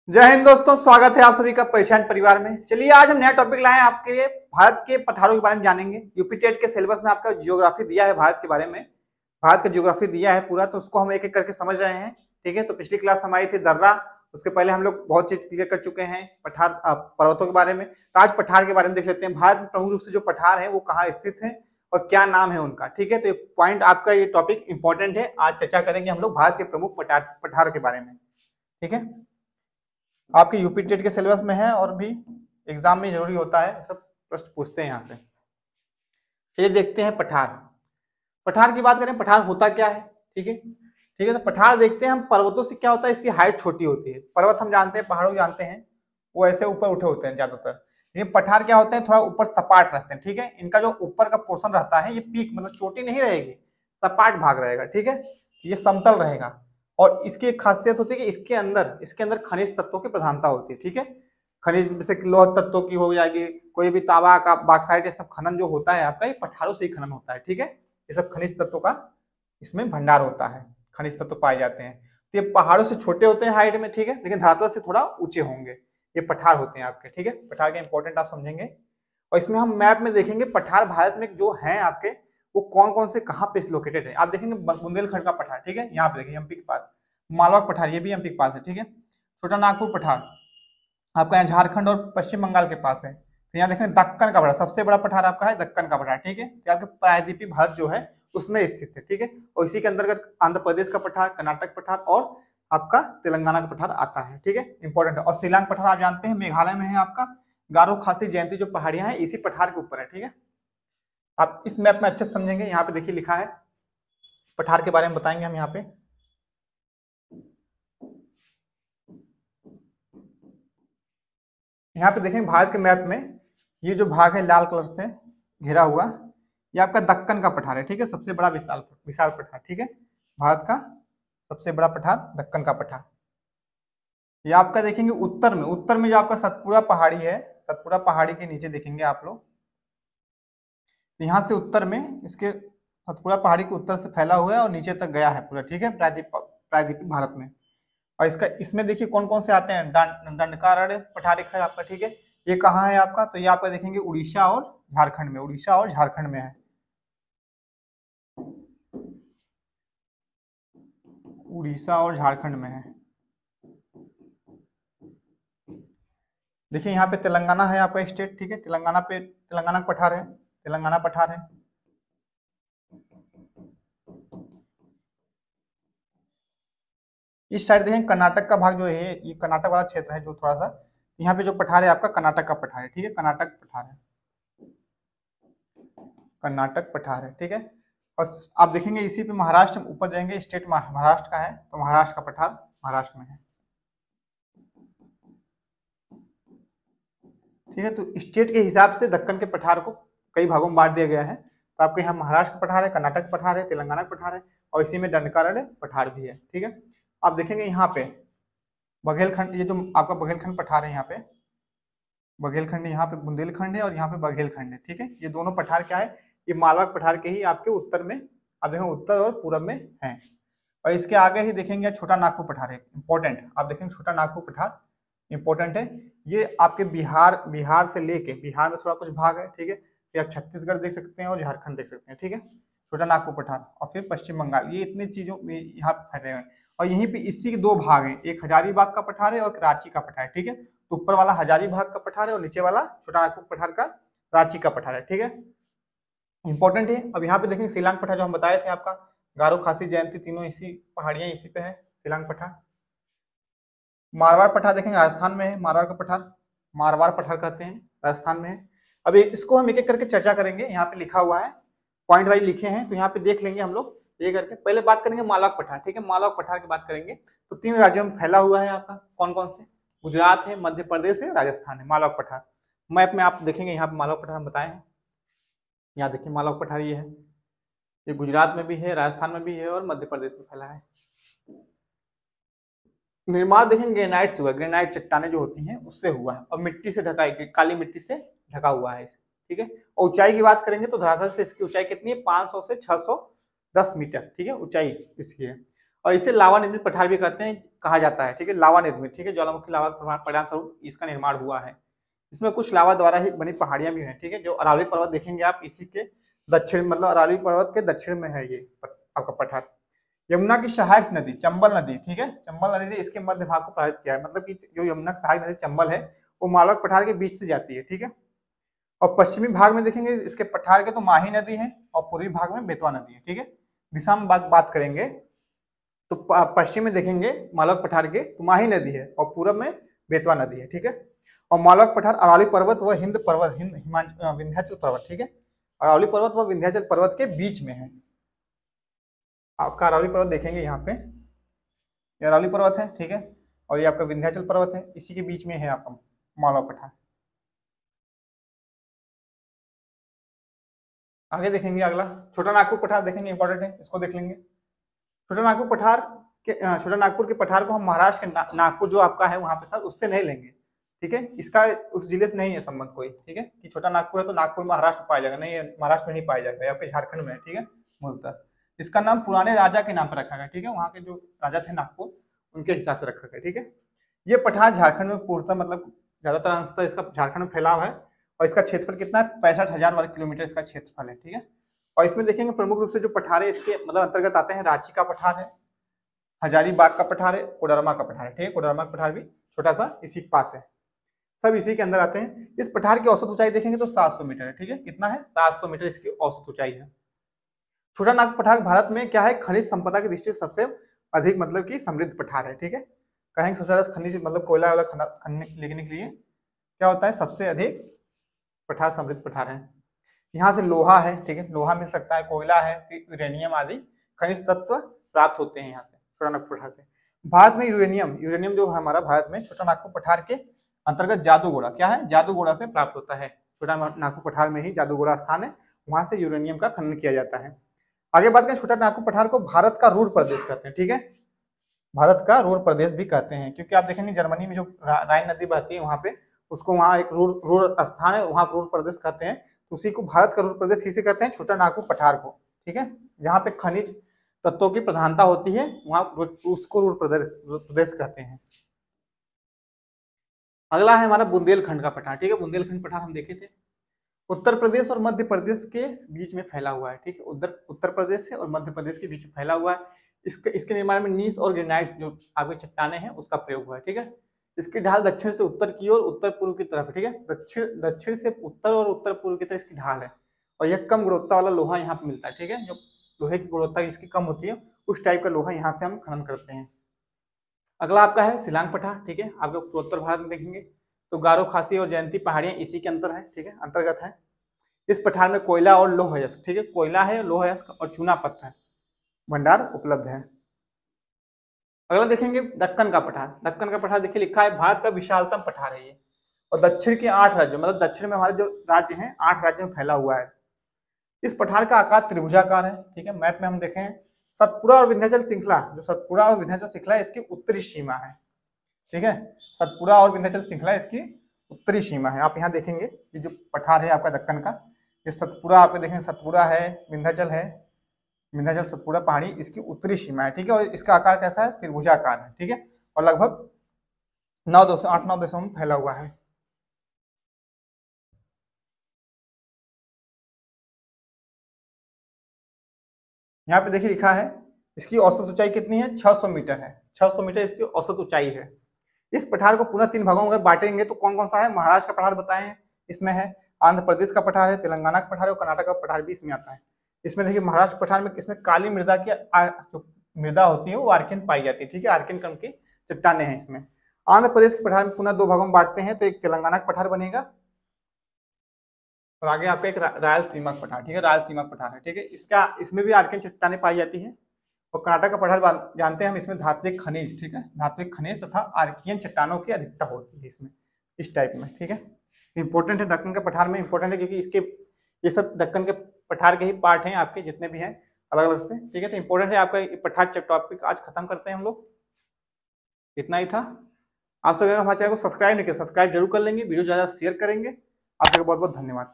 जय हिंद दोस्तों, स्वागत है आप सभी का पहचान परिवार में। चलिए आज हम नया टॉपिक लाए हैं आपके लिए। भारत के पठारों के बारे में जानेंगे। यूपी टेट के सिलेबस में आपका जियोग्राफी दिया है भारत के बारे में, भारत का जियोग्राफी दिया है पूरा, तो उसको हम एक एक करके समझ रहे हैं। ठीक है, तो पिछली क्लास हमारी थी दर्रा, उसके पहले हम लोग बहुत चीज क्लियर कर चुके हैं पठार पर्वतों के बारे में। तो आज पठार के बारे में देख लेते हैं। भारत में प्रमुख रूप से जो पठार है वो कहाँ स्थित है और क्या नाम है उनका। ठीक है, तो ये पॉइंट आपका, ये टॉपिक इंपॉर्टेंट है। आज चर्चा करेंगे हम लोग भारत के प्रमुख पठार के बारे में। ठीक है, आपके यूपी टेट के सिलेबस में है और भी एग्जाम में जरूरी होता है, सब प्रश्न पूछते हैं यहाँ से। चलिए देखते हैं पठार। पठार की बात करें, पठार होता क्या है। ठीक है, ठीक है, तो पठार देखते हैं हम। पर्वतों से क्या होता है, इसकी हाइट छोटी होती है। पर्वत हम जानते हैं, पहाड़ों जानते हैं, वो ऐसे ऊपर उठे होते हैं ज्यादातर। लेकिन पठार क्या होते हैं, थोड़ा ऊपर सपाट रहते हैं। ठीक है, इनका जो ऊपर का पोर्शन रहता है, ये पीक मतलब चोटी नहीं रहेगी, सपाट भाग रहेगा। ठीक है, ये समतल रहेगा। और इसकी एक खासियत होती है कि इसके अंदर खनिज तत्वों की प्रधानता होती है। ठीक है, खनिज जैसे लौह तत्वों की हो जाएगी, कोई भी तांबा का बॉक्साइट, ये सब खनन जो होता है आपका, ये पठारों से ही खनन होता है। ठीक है, ये सब खनिज तत्वों का इसमें भंडार होता है, खनिज तत्व पाए जाते हैं। तो ये पहाड़ों से छोटे होते हैं हाइट में, ठीक है, लेकिन धरातल से थोड़ा ऊंचे होंगे। ये पठार होते हैं आपके। ठीक है, पठार के इंपॉर्टेंट आप समझेंगे। और इसमें हम मैप में देखेंगे पठार भारत में जो है आपके, वो कौन कौन से कहाँ पे लोकेटेड है। आप देखेंगे बुंदेलखंड का पठार, ठीक है, यहाँ पे देखिए एमपी के पास। मालवा पठार, ये भी एमपी के पास है। ठीक है, छोटा नागपुर पठार आपका यहाँ झारखंड और पश्चिम बंगाल के पास है। तो यहाँ देखें दक्कन का पठार, सबसे बड़ा पठार आपका है दक्कन का पठार। ठीक है, तो आपके प्रायद्वीपीय भारत जो है उसमें स्थित है। ठीक है, और इसी के अंतर्गत आंध्र प्रदेश का पठार, कर्नाटक पठार और आपका तेलंगाना का पठार आता है। ठीक है, इंपॉर्टेंट है। और शिलांग पठार आप जानते हैं मेघालय में है आपका। गारो खासी जयंती जो पहाड़ियां हैं इसी पठार के ऊपर है। ठीक है, आप इस मैप में अच्छे से समझेंगे। यहाँ पे देखिए लिखा है, पठार के बारे में बताएंगे हम यहाँ पे। यहाँ पे देखेंगे भारत के मैप में ये जो भाग है लाल कलर से घिरा हुआ, ये आपका दक्कन का पठार है। ठीक है, सबसे बड़ा विशाल पठार। ठीक है, भारत का सबसे बड़ा पठार दक्कन का पठार। ये आपका देखेंगे उत्तर में जो आपका सतपुड़ा पहाड़ी है, सतपुड़ा पहाड़ी के नीचे देखेंगे आप लोग, यहाँ से उत्तर में इसके सतपुड़ा पहाड़ी के उत्तर से फैला हुआ है और नीचे तक गया है पूरा। ठीक है, प्रायद्वीपीय भारत में। और इसका इसमें देखिए कौन कौन से आते हैं। दंडकारण्य पठार है आपका। ठीक है, ये कहाँ है आपका, तो ये आपका देखेंगे उड़ीसा और झारखंड में, उड़ीसा और झारखंड में है। उड़ीसा और झारखंड में है। देखिए यहाँ पे तेलंगाना है आपका स्टेट। ठीक है, तेलंगाना का पठार है, तेलंगाना पठार है। इस साइड देखें कर्नाटक का भाग जो है, ये कर्नाटक वाला क्षेत्र है जो थोड़ा सा, यहाँ पे जो पठार है आपका कर्नाटक का पठार है। ठीक है, कर्नाटक पठार है, कर्नाटक पठार है। ठीक है, और आप देखेंगे इसी पे महाराष्ट्र ऊपर जाएंगे, स्टेट महाराष्ट्र का है, तो महाराष्ट्र का पठार महाराष्ट्र में है। ठीक है, तो स्टेट के हिसाब से दक्कन के पठार को कई भागों में बांट दिया गया है। तो आपके यहाँ महाराष्ट्र का पठार है, कर्नाटक पठार है, तेलंगाना का पठार है, और इसी में दंडकारण्य पठार भी है। ठीक है, आप देखेंगे यहाँ पे बघेलखंड, ये जो आपका बघेलखंड पठार है, यहाँ पे बघेलखंड, यहाँ पे बुंदेलखंड है और यहाँ पे बघेलखंड है। ठीक है, ये दोनों पठार क्या है, ये मालवा पठार के ही आपके उत्तर में, आप देखेंगे उत्तर और पूरब में है। और इसके आगे ही देखेंगे छोटा नागपुर पठार है, इंपॉर्टेंट। आप देखेंगे छोटा नागपुर पठार इंपॉर्टेंट है। ये आपके बिहार से लेके, बिहार में थोड़ा कुछ भाग है। ठीक है, फिर आप छत्तीसगढ़ देख सकते हैं और झारखंड देख सकते हैं। ठीक है, छोटा नागपुर पठार और फिर पश्चिम बंगाल, ये इतनी चीजों में यहाँ फैले हुए हैं। और यहीं पे इसी के दो भाग हैं, एक हजारीबाग का पठार है और रांची का पठार है। ठीक है, तो ऊपर वाला हजारीबाग का पठार है और नीचे वाला छोटा नागपुर पठार का रांची का पठार है। ठीक है, इंपॉर्टेंट है। अब यहाँ पे देखेंगे शिलांग पठार जो हम बताए थे आपका, गारो खासी जयंती, तीनों इसी पहाड़ियां इसी पे है। शिलांग पठार, मारवाड़ पठार देखेंगे राजस्थान में है, मारवाड़ का पठार, मारवाड़ पठार कहते हैं, राजस्थान में है। अब इसको हम एक एक करके चर्चा करेंगे। यहाँ पे लिखा हुआ है, पॉइंट वाइज लिखे हैं, तो यहाँ पे देख लेंगे हम लोग ये करके। पहले बात करेंगे मालवा पठार। ठीक है, मालवा पठार की बात करेंगे तो 3 राज्यों में फैला हुआ है आपका। कौन कौन से, गुजरात है, मध्य प्रदेश है, राजस्थान है। मालवा पठार मैप में आप देखेंगे, यहाँ पे मालवा पठार हम बताए हैं। यहाँ देखिए मालवा पठार ये है, ये गुजरात में भी है, राजस्थान में भी है और मध्य प्रदेश में फैला है। निर्माण देखेंगे ग्रेनाइट से हुआ, ग्रेनाइट चट्टाने जो होती हैं उससे हुआ है और मिट्टी से ढका है, काली मिट्टी से ढका हुआ है। ठीक है, और ऊंचाई की बात करेंगे तो धरातल से इसकी ऊंचाई कितनी है, 500 से 610 मीटर। ठीक है, ऊंचाई इसकी है। और इसे लावा निर्मित पठार भी कहते हैं, कहा जाता है, ठीक है, लावा निर्मित, ठीक है, ज्वालामुखी लावा के परिणाम स्वरूप इसका निर्माण हुआ है। इसमें कुछ लावा द्वारा ही बनी पहाड़ियां भी हैं, ठीक है, जो अरावली पर्वत देखेंगे आप, इसी के दक्षिण, मतलब अरावली पर्वत के दक्षिण में है ये आपका पठार। यमुना की सहायक नदी चंबल नदी, ठीक है, चंबल नदी ने इसके मध्य भाग को प्रभावित किया है, मतलब कि जो यमुना की सहायक नदी चंबल है वो मालवक पठार के बीच से जाती है, ठीक है। और पश्चिमी भाग में देखेंगे इसके पठार के तो माही नदी है, और पूर्वी भाग में बेतवा नदी है, ठीक है। दिशा में बात करेंगे तो पश्चिम में देखेंगे मालवक पठार के तो माही नदी है, और पूरब में बेतवा नदी है, ठीक है। और मालवक पठार अरावली पर्वत व हिंद पर्वत, विंध्याचल पर्वत, ठीक है, अरावली पर्वत व विंध्याचल पर्वत के बीच में है। आपका अरावली पर्वत देखेंगे यहाँ पे, ये अरावली पर्वत है, ठीक है, और ये आपका विंध्याचल पर्वत है, इसी के बीच में है आपका मालवा पठार। आगे देखेंगे अगला छोटा नागपुर पठार देखेंगे, इंपॉर्टेंट है, इसको देख लेंगे। छोटा नागपुर पठार के, छोटा नागपुर के पठार को हम महाराष्ट्र के नागपुर जो आपका है वहां पे सर उससे नहीं लेंगे, ठीक है, इसका उस जिले से नहीं है संबंध कोई, ठीक है, कि छोटा नागपुर है तो नागपुर महाराष्ट्र पाया जाएगा, नहीं है, महाराष्ट्र में नहीं पाया जाएगा, आपके झारखंड में है, ठीक है, मूलतः। इसका नाम पुराने राजा के नाम पर रखा गया, ठीक है, वहां के जो राजा थे नागपुर उनके हिसाब से रखा गया, ठीक है। ये पठार झारखंड में पूर्णतः, मतलब ज्यादातर अंशतः इसका झारखंड में फैलाव है, और इसका क्षेत्रफल कितना है, 65,000 वर्ग किलोमीटर इसका क्षेत्रफल है, ठीक है। और इसमें देखेंगे प्रमुख रूप से जो पठार है इसके मतलब अंतर्गत आते हैं, रांची का पठार है, हजारीबाग का पठार है, कोडरमा का पठार है, ठीक है, कोडरमा का पठार भी छोटा सा इसी के पास है, सब इसी के अंदर आते हैं। इस पठार की औसत ऊंचाई देखेंगे तो 700 मीटर है, ठीक है, कितना है, 700 मीटर इसकी औसत ऊंचाई है। छोटा नागपुर पठार भारत में क्या है, खनिज संपदा की दृष्टि से सबसे अधिक मतलब कि समृद्ध पठार है, ठीक है, कहेंगे सबसे ज्यादा खनिज मतलब कोयला वाला लेने के लिए क्या होता है, सबसे अधिक पठार समृद्ध पठार है। यहाँ से लोहा है, ठीक है, लोहा मिल सकता है, कोयला है, यूरेनियम आदि खनिज तत्व प्राप्त होते हैं यहाँ से छोटा नागपुर पठार से। भारत में यूरेनियम जो है हमारा भारत में छोटा नागपुर पठार के अंतर्गत जादूगोड़ा, क्या है, जादूगोड़ा से प्राप्त होता है, छोटा नागपुर पठार में ही जादूगोड़ा स्थान है, वहां से यूरेनियम का खनन किया जाता है। आगे बात करें, छोटा नागपुर पठार को भारत का रूर प्रदेश कहते हैं, ठीक है, भारत का रूर प्रदेश भी कहते हैं, क्योंकि आप देखेंगे जर्मनी में जो राइन नदी बहती है वहां पे, उसको वहां एक रूर स्थान है, वहां रूर प्रदेश कहते हैं, उसी को भारत का रूर प्रदेश किसे कहते हैं, छोटा नागपुर पठार को, ठीक है, जहाँ पे खनिज तत्वों की प्रधानता होती है वहां उसको रूर प्रदेश कहते हैं। अगला है हमारा बुंदेलखंड का पठार, ठीक है, बुंदेलखंड पठार हम देखे थे, उत्तर प्रदेश और मध्य प्रदेश के बीच में फैला हुआ है, ठीक है, उत्तर प्रदेश है और मध्य प्रदेश के बीच में फैला हुआ है। इसके निर्माण में नीस और ग्रेनाइट जो आपके चट्टाने हैं उसका प्रयोग हुआ है, ठीक है। इसकी ढाल दक्षिण से उत्तर की ओर, उत्तर पूर्व की तरफ, ठीक है, दक्षिण से उत्तर और उत्तर पूर्व की तरफ इसकी ढाल है, और यह कम गुणवत्ता वाला लोहा यहाँ पे मिलता है, ठीक है, जो लोहे की गुणवत्ता इसकी कम होती है उस टाइप का लोहा यहाँ से हम खनन करते हैं। अगला आपका है शिलांग पठार, ठीक है, आप लोग उत्तर भारत में देखेंगे तो गारो, खासी और जयंती पहाड़ियां इसी के अंतर है, ठीक है, अंतर्गत है। इस पठार में कोयला और लौह अयस्क, ठीक है, कोयला है, लौह अयस्क और चूना पत्थर भंडार उपलब्ध है। अगला देखेंगे दक्कन का पठार, दक्कन का पठार देखिए लिखा है भारत का विशालतम पठार है ये, और दक्षिण के 8 राज्यों, मतलब दक्षिण में हमारे जो राज्य हैं 8 राज्यों में फैला हुआ है। इस पठार का आकार त्रिभुजाकार है, ठीक है, मैप में हम देखें सतपुड़ा और विंध्याचल श्रृंखला, जो सतपुड़ा और विंध्याचल श्रृंखला इसकी उत्तरी सीमा है, ठीक है, सतपुड़ा और विंध्याचल श्रृंखला इसकी उत्तरी सीमा है। आप यहाँ देखेंगे ये जो पठार है आपका दक्कन का, ये सतपुड़ा आपको देखेंगे, सतपुड़ा है, विंध्याचल है, विंध्याचल सतपुड़ा पहाड़ी इसकी उत्तरी सीमा है, ठीक है, और इसका आकार कैसा है, त्रिभुजाकार है, ठीक है, और लगभग 8-9 देशों में फैला हुआ है। यहाँ पे देखिए लिखा है इसकी औसत ऊंचाई कितनी है, 600 मीटर है, 600 मीटर इसकी औसत ऊंचाई है। इस पठार को पुनः 3 भागों में अगर बांटेंगे तो कौन कौन सा है, महाराष्ट्र का पठार बताए हैं, इसमें है आंध्र प्रदेश का पठार है, तेलंगाना का पठार है, और कर्नाटक का पठार भी इसमें आता है। इसमें देखिए महाराष्ट्र पठार में इसमें काली मृदा की जो मृदा होती है वो आर्कियन पाई जाती है, ठीक है, आर्कियन क्रम की चट्टाने हैं इसमें। आंध्र प्रदेश के पठार में पुनः 2 भागों में बांटते हैं, तो एक तेलंगाना का पठार बनेगा और आगे आपका एक रायलसीमा पठार, ठीक है, रायलसीमा पठार है, ठीक है, इसमें भी आर्कियन चट्टाने पाई जाती है। और कर्नाटक का पठार जानते हैं हम, इसमें धात्विक खनिज, ठीक है, धात्विक खनिज तथा आर्कियन चट्टानों की अधिकता होती है इसमें, इस टाइप में, ठीक है। इंपॉर्टेंट है दक्कन के पठार में, इंपॉर्टेंट है क्योंकि इसके ये सब दक्कन के पठार के ही पार्ट हैं आपके जितने भी हैं अलग अलग से, ठीक है, तो इंपॉर्टेंट है आपका पठार टॉपिक आज खत्म करते हैं हम लोग, इतना ही था। आप सब अगर हमारे चैनल को सब्सक्राइब नहीं किया, सब्सक्राइब जरूर कर लेंगे, वीडियो ज्यादा शेयर करेंगे। आप सबका बहुत बहुत धन्यवाद।